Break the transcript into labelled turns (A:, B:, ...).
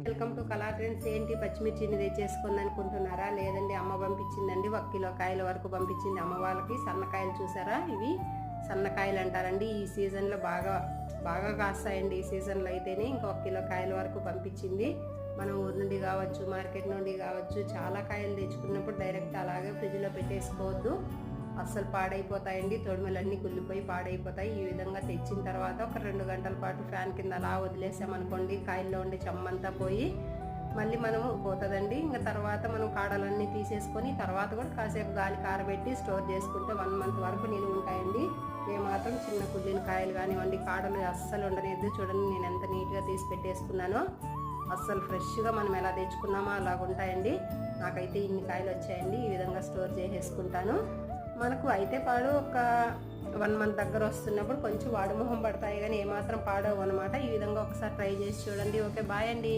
A: Welcome to కళా trends. ఏంటి పచ్చిమిర్చిని తెచ్చేసుకుంది అనుకుంటున్నారా? లేదండి, అమ్మ పంపించిందండి. 1 కిలో కాయల వరకు పంపించింది అమ్మ వాళ్ళకి. సన్నకాయలు చూసారా? ఇవి సన్నకాయలు అంటారండి. ఈ సీజన్లో బాగా బాగా కాస్తాయండి. ఈ సీజన్లో అయితేనే ఇంకా 1 కిలో కాయల వరకు పంపించింది. మనం ఊరి నుండి కావచ్చు, మార్కెట్ నుండి కావచ్చు, చాలా కాయలు తెచ్చుకున్నప్పుడు డైరెక్ట్ అలాగే ఫ్రిడ్జ్లో పెట్టేసుకోవద్దు. అస్సలు పాడైపోతాయండి. తొడిమలన్నీ కుళ్ళిపోయి పాడైపోతాయి. ఈ విధంగా తెచ్చిన తర్వాత ఒక 2 గంటల పాటు ఫ్యాన్ కింద అలా వదిలేసామనుకోండి, కాయల్లో ఉండే చెమ్మంతా పోయి మళ్ళీ మనము పోతుందండి. ఇంకా తర్వాత మనం కాడలన్నీ తీసేసుకొని తర్వాత కూడా కాసేపు గాలి కారబెట్టి స్టోర్ చేసుకుంటే 1 మంత్ వరకు నిలువ ఉంటాయండి. ఏమాత్రం చిన్న కుళ్ళిన కాయలు కానివ్వండి, కాడలు అస్సలు ఉండలేదు. చూడండి నేను ఎంత నీట్గా తీసి పెట్టేసుకున్నానో. అస్సలు ఫ్రెష్గా మనం ఎలా తెచ్చుకున్నామో అలాగుంటాయండి. నాకైతే ఇన్ని కాయలు వచ్చాయండి. ఈ విధంగా స్టోర్ చేసేసుకుంటాను. మనకు అయితే పాడు ఒక 1 మంత్ దగ్గర వస్తున్నప్పుడు కొంచెం వాడుమొహం పడతాయి, కానీ ఏమాత్రం పాడవు అనమాట. ఈ విధంగా ఒకసారి ట్రై చేసి చూడండి. ఓకే, బాయ్ అండి.